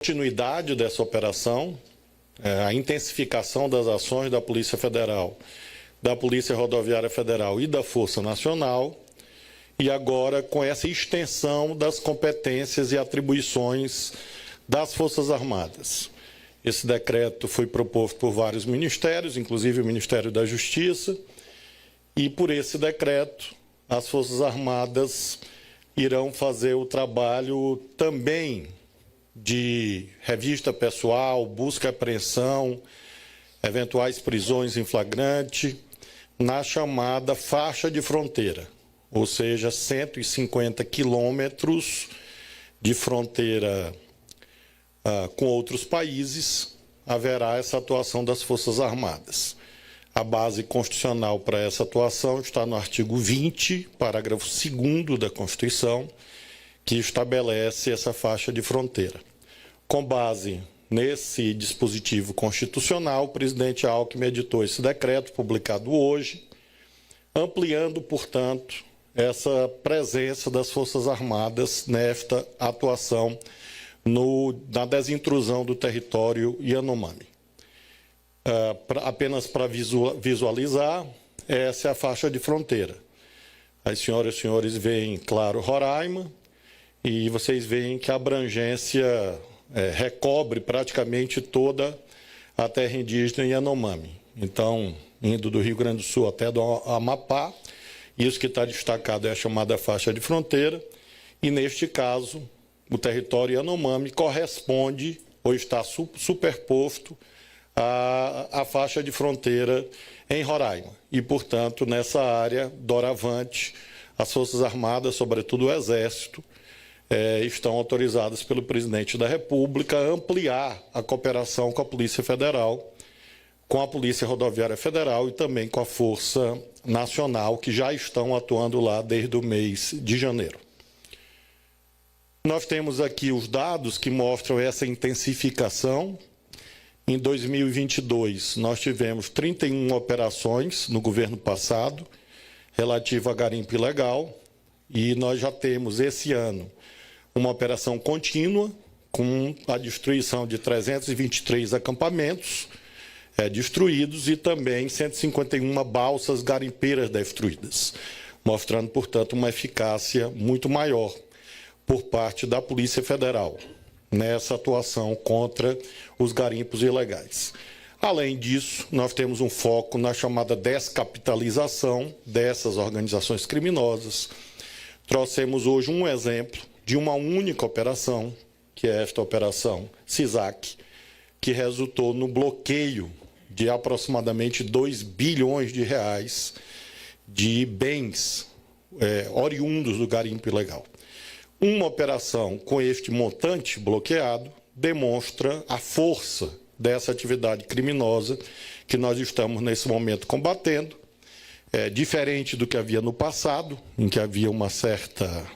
Continuidade dessa operação, a intensificação das ações da Polícia Federal, da Polícia Rodoviária Federal e da Força Nacional, e agora com essa extensão das competências e atribuições das Forças Armadas. Esse decreto foi proposto por vários ministérios, inclusive o Ministério da Justiça, e por esse decreto as Forças Armadas irão fazer o trabalho também de revista pessoal, busca e apreensão, eventuais prisões em flagrante, na chamada faixa de fronteira, ou seja, 150 quilômetros de fronteira com outros países, haverá essa atuação das Forças Armadas. A base constitucional para essa atuação está no artigo 20, parágrafo 2º da Constituição, que estabelece essa faixa de fronteira. Com base nesse dispositivo constitucional, o presidente Alckmin editou esse decreto, publicado hoje, ampliando, portanto, essa presença das Forças Armadas nesta atuação na desintrusão do território Yanomami. Apenas para visualizar, essa é a faixa de fronteira. As senhoras e senhores veem, claro, Roraima, e vocês veem que a abrangência recobre praticamente toda a terra indígena Yanomami. Então, indo do Rio Grande do Sul até do Amapá, isso que está destacado é a chamada faixa de fronteira, e neste caso, o território Yanomami corresponde ou está superposto à faixa de fronteira em Roraima. E, portanto, nessa área, doravante, as Forças Armadas, sobretudo o Exército, estão autorizadas pelo presidente da República a ampliar a cooperação com a Polícia Federal, com a Polícia Rodoviária Federal e também com a Força Nacional, que já estão atuando lá desde o mês de janeiro. Nós temos aqui os dados que mostram essa intensificação. Em 2022, nós tivemos 31 operações no governo passado, relativa a garimpo ilegal, e nós já temos esse ano uma operação contínua, com a destruição de 323 acampamentos destruídos e também 151 balsas garimpeiras destruídas, mostrando, portanto, uma eficácia muito maior por parte da Polícia Federal nessa atuação contra os garimpos ilegais. Além disso, nós temos um foco na chamada descapitalização dessas organizações criminosas. Trouxemos hoje um exemplo de uma única operação, que é esta operação CISAC, que resultou no bloqueio de aproximadamente 2 bilhões de reais de bens oriundos do garimpo ilegal. Uma operação com este montante bloqueado demonstra a força dessa atividade criminosa que nós estamos nesse momento combatendo, diferente do que havia no passado, em que havia uma certa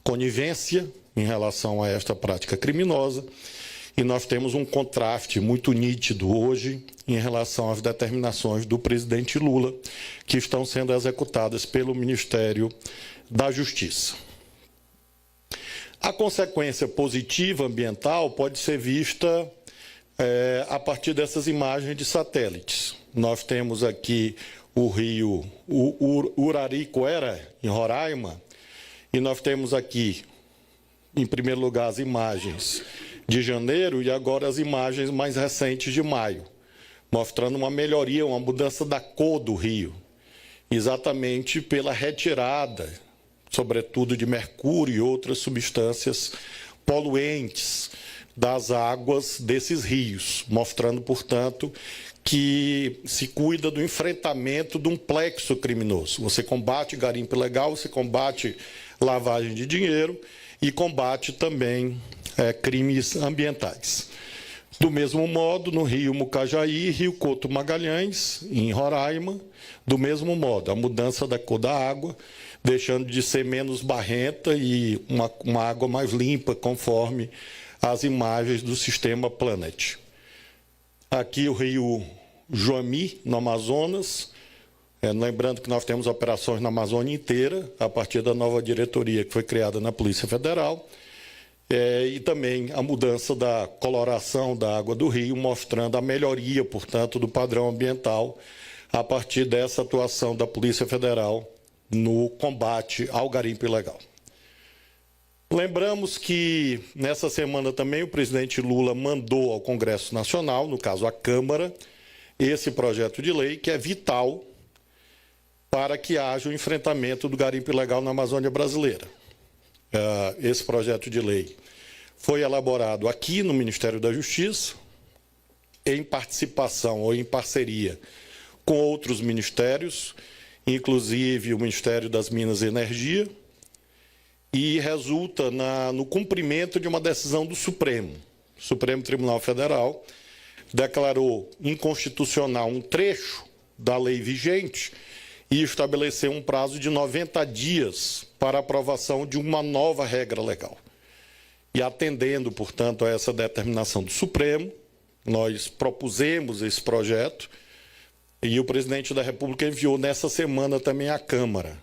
conivência em relação a esta prática criminosa, e nós temos um contraste muito nítido hoje em relação às determinações do presidente Lula, que estão sendo executadas pelo Ministério da Justiça. A consequência positiva ambiental pode ser vista a partir dessas imagens de satélites. Nós temos aqui o rio Uraricoera, em Roraima, e nós temos aqui, em primeiro lugar, as imagens de janeiro e agora as imagens mais recentes de maio, mostrando uma melhoria, uma mudança da cor do rio, exatamente pela retirada, sobretudo de mercúrio e outras substâncias poluentes das águas desses rios, mostrando, portanto, que se cuida do enfrentamento de um plexo criminoso. Você combate garimpo ilegal, você combate lavagem de dinheiro e combate também crimes ambientais. Do mesmo modo, no rio Mucajaí, rio Couto Magalhães, em Roraima, do mesmo modo, a mudança da cor da água, deixando de ser menos barrenta e uma água mais limpa, conforme as imagens do sistema Planet. Aqui o rio Joami, no Amazonas, lembrando que nós temos operações na Amazônia inteira, a partir da nova diretoria que foi criada na Polícia Federal. e também a mudança da coloração da água do rio, mostrando a melhoria, portanto, do padrão ambiental a partir dessa atuação da Polícia Federal no combate ao garimpo ilegal. Lembramos que, nessa semana também, o presidente Lula mandou ao Congresso Nacional, no caso à Câmara, esse projeto de lei que é vital para que haja o enfrentamento do garimpo ilegal na Amazônia brasileira. Esse projeto de lei foi elaborado aqui no Ministério da Justiça, em participação ou em parceria com outros ministérios, inclusive o Ministério das Minas e Energia, e resulta no cumprimento de uma decisão do Supremo. O Supremo Tribunal Federal declarou inconstitucional um trecho da lei vigente e estabeleceu um prazo de 90 dias para a aprovação de uma nova regra legal. E atendendo, portanto, a essa determinação do Supremo, nós propusemos esse projeto e o presidente da República enviou nessa semana também à Câmara.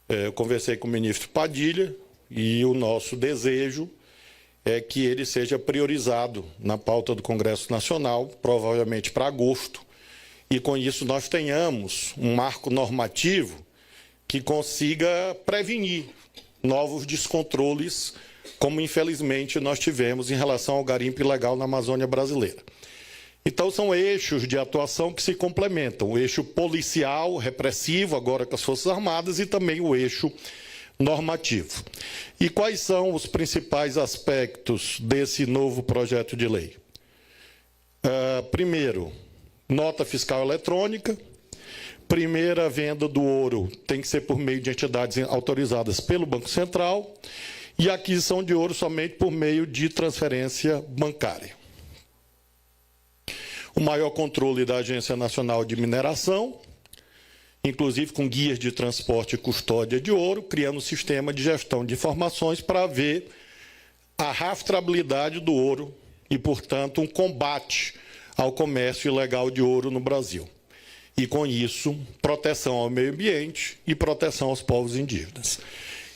Eu conversei com o ministro Padilha e o nosso desejo é que ele seja priorizado na pauta do Congresso Nacional, provavelmente para agosto, e com isso nós tenhamos um marco normativo que consiga prevenir novos descontroles, como infelizmente nós tivemos em relação ao garimpo ilegal na Amazônia brasileira. Então são eixos de atuação que se complementam, o eixo policial, repressivo, agora com as Forças Armadas, e também o eixo normativo. E quais são os principais aspectos desse novo projeto de lei? Primeiro, nota fiscal eletrônica. Primeira venda do ouro tem que ser por meio de entidades autorizadas pelo Banco Central e a aquisição de ouro somente por meio de transferência bancária. O maior controle da Agência Nacional de Mineração, inclusive com guias de transporte e custódia de ouro, criando um sistema de gestão de informações para ver a rastreabilidade do ouro e, portanto, um combate ao comércio ilegal de ouro no Brasil. E, com isso, proteção ao meio ambiente e proteção aos povos indígenas.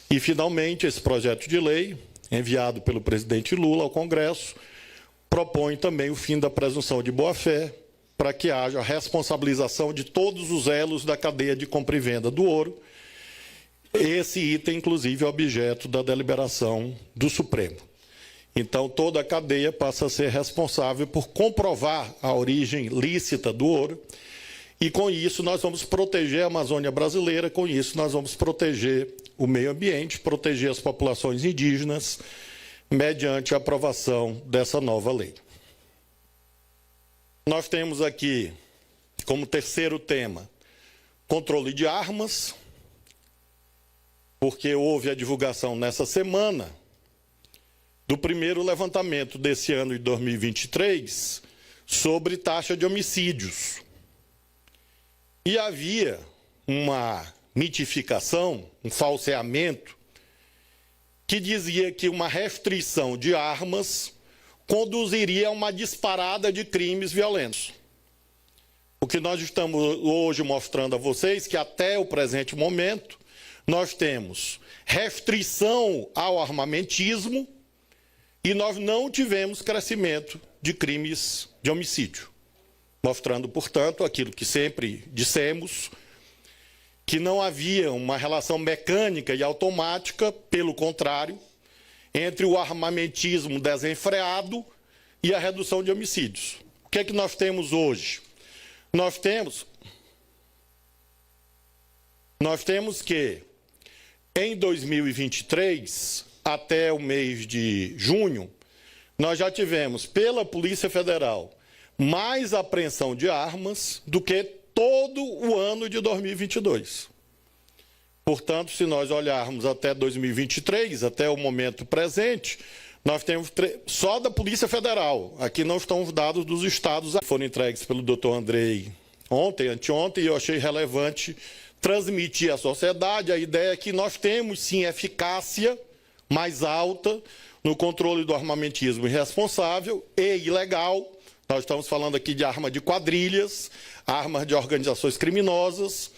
E, finalmente, esse projeto de lei, enviado pelo presidente Lula ao Congresso, propõe também o fim da presunção de boa-fé para que haja a responsabilização de todos os elos da cadeia de compra e venda do ouro. Esse item, inclusive, é objeto da deliberação do Supremo. Então, toda a cadeia passa a ser responsável por comprovar a origem lícita do ouro. E, com isso, nós vamos proteger a Amazônia brasileira, com isso, nós vamos proteger o meio ambiente, proteger as populações indígenas, mediante a aprovação dessa nova lei. Nós temos aqui, como terceiro tema, controle de armas, porque houve a divulgação nessa semana do primeiro levantamento desse ano de 2023 sobre taxa de homicídios. E havia uma mitificação, um falseamento, que dizia que uma restrição de armas conduziria a uma disparada de crimes violentos. O que nós estamos hoje mostrando a vocês, que até o presente momento, nós temos restrição ao armamentismo e nós não tivemos crescimento de crimes de homicídio. Mostrando, portanto, aquilo que sempre dissemos, que não havia uma relação mecânica e automática, pelo contrário, entre o armamentismo desenfreado e a redução de homicídios. O que é que nós temos hoje? Nós temos que, em 2023, até o mês de junho, nós já tivemos, pela Polícia Federal, mais apreensão de armas do que todo o ano de 2022. Portanto, se nós olharmos até 2023, até o momento presente, nós temos só da Polícia Federal. Aqui não estão os dados dos estados. Foram entregues pelo doutor Andrei ontem, anteontem, e eu achei relevante transmitir à sociedade a ideia que nós temos, sim, eficácia mais alta no controle do armamentismo irresponsável e ilegal. Nós estamos falando aqui de arma de quadrilhas, armas de organizações criminosas,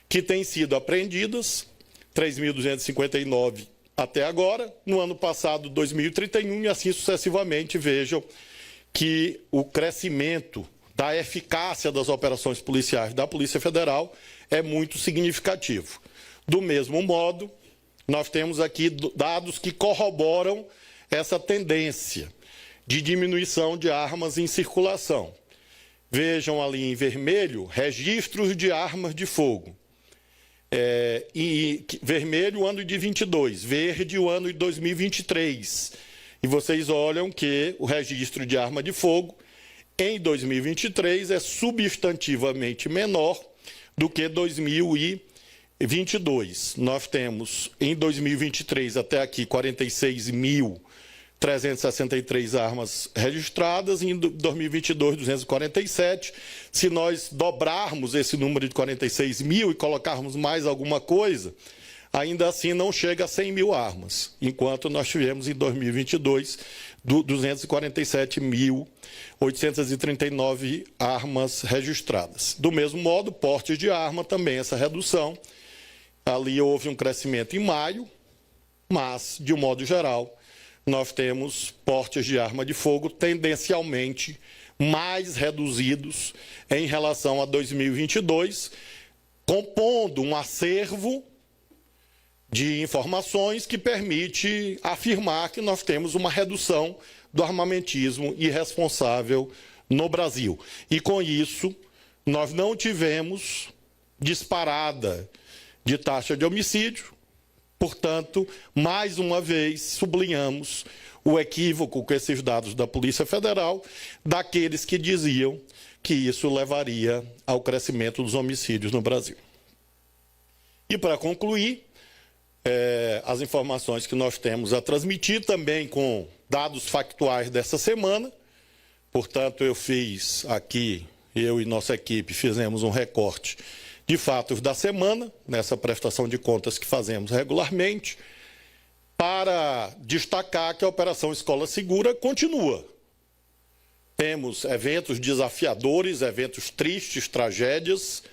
que têm sido apreendidas, 3.259 até agora, no ano passado 2031 e assim sucessivamente. Vejam que o crescimento da eficácia das operações policiais da Polícia Federal é muito significativo. Do mesmo modo, nós temos aqui dados que corroboram essa tendência de diminuição de armas em circulação. Vejam ali em vermelho, registros de armas de fogo. Vermelho o ano de 22, verde o ano de 2023. E vocês olham que o registro de arma de fogo em 2023 é substantivamente menor do que 2022. Nós temos em 2023 até aqui 46.363 armas registradas, e em 2022, 247. Se nós dobrarmos esse número de 46 mil e colocarmos mais alguma coisa, ainda assim não chega a 100 mil armas, enquanto nós tivemos em 2022 247.839 armas registradas. Do mesmo modo, portes de arma também, essa redução. Ali houve um crescimento em maio, mas, de um modo geral, nós temos portes de arma de fogo tendencialmente mais reduzidos em relação a 2022, compondo um acervo de informações que permite afirmar que nós temos uma redução do armamentismo irresponsável no Brasil. E, com isso, nós não tivemos disparada de taxa de homicídio. Portanto, mais uma vez, sublinhamos o equívoco com esses dados da Polícia Federal, daqueles que diziam que isso levaria ao crescimento dos homicídios no Brasil. E, para concluir, as informações que nós temos a transmitir também com dados factuais dessa semana. Portanto, eu fiz aqui, eu e nossa equipe fizemos um recorte de fatos da semana, nessa prestação de contas que fazemos regularmente, para destacar que a Operação Escola Segura continua. Temos eventos desafiadores, eventos tristes, tragédias,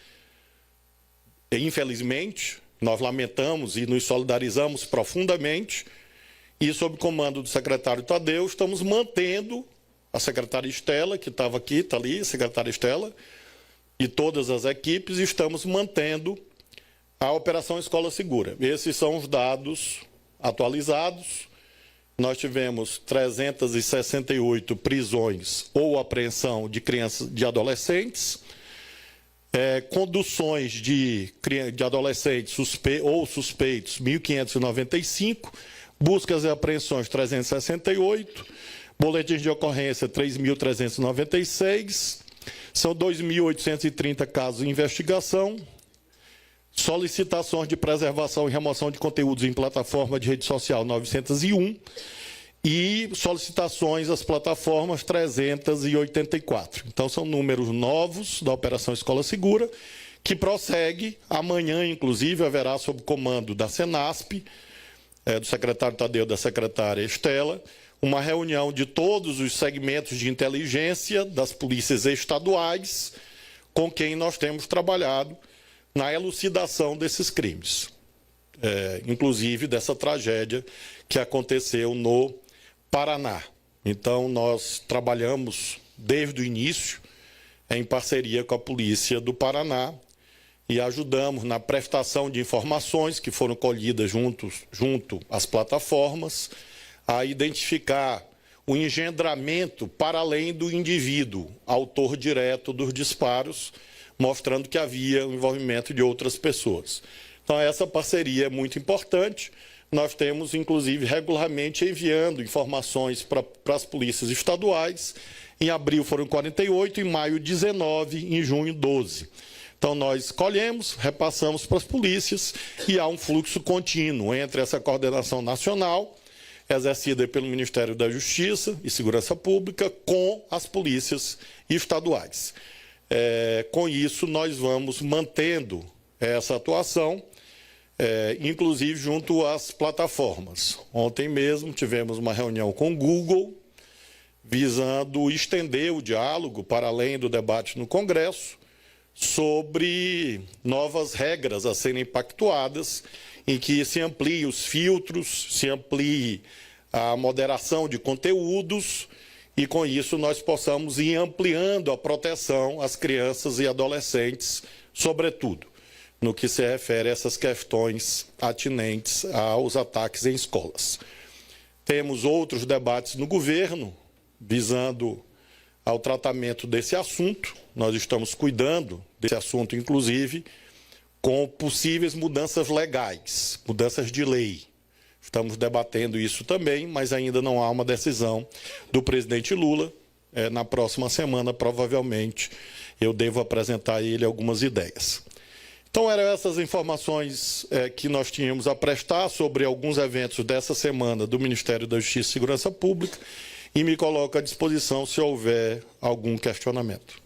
e, infelizmente, nós lamentamos e nos solidarizamos profundamente, e, sob comando do secretário Tadeu, estamos mantendo a secretária Estela, que estava aqui, está ali, a secretária Estela, e todas as equipes, estamos mantendo a Operação Escola Segura. Esses são os dados atualizados. Nós tivemos 368 prisões ou apreensão de crianças, de adolescentes, conduções de adolescentes ou suspeitos, 1.595, buscas e apreensões, 368, boletins de ocorrência, 3.396, são 2.830 casos de investigação, solicitações de preservação e remoção de conteúdos em plataforma de rede social, 901, e solicitações às plataformas 384. Então, são números novos da Operação Escola Segura, que prossegue. Amanhã, inclusive, haverá, sob comando da Senasp, do secretário Tadeu, da secretária Estela, uma reunião de todos os segmentos de inteligência das polícias estaduais, com quem nós temos trabalhado na elucidação desses crimes, inclusive dessa tragédia que aconteceu no Paraná. Então, nós trabalhamos desde o início em parceria com a Polícia do Paraná e ajudamos na prestação de informações que foram colhidas junto às plataformas, a identificar o engendramento para além do indivíduo, autor direto dos disparos, mostrando que havia o envolvimento de outras pessoas. Então, essa parceria é muito importante. Nós temos, inclusive, regularmente enviando informações para as polícias estaduais. Em abril foram 48, em maio 19, em junho 12. Então, nós escolhemos, repassamos para as polícias e há um fluxo contínuo entre essa coordenação nacional, exercida pelo Ministério da Justiça e Segurança Pública, com as polícias estaduais. Com isso, nós vamos mantendo essa atuação, inclusive junto às plataformas. Ontem mesmo tivemos uma reunião com o Google, visando estender o diálogo para além do debate no Congresso, sobre novas regras a serem pactuadas, em que se amplie os filtros, se amplie a moderação de conteúdos e, com isso, nós possamos ir ampliando a proteção às crianças e adolescentes, sobretudo no que se refere a essas questões atinentes aos ataques em escolas. Temos outros debates no governo visando ao tratamento desse assunto. Nós estamos cuidando desse assunto, inclusive, com possíveis mudanças legais, mudanças de lei. Estamos debatendo isso também, mas ainda não há uma decisão do presidente Lula. Na próxima semana, provavelmente, eu devo apresentar a ele algumas ideias. Então, eram essas informações que nós tínhamos a prestar sobre alguns eventos dessa semana do Ministério da Justiça e Segurança Pública e me coloco à disposição se houver algum questionamento.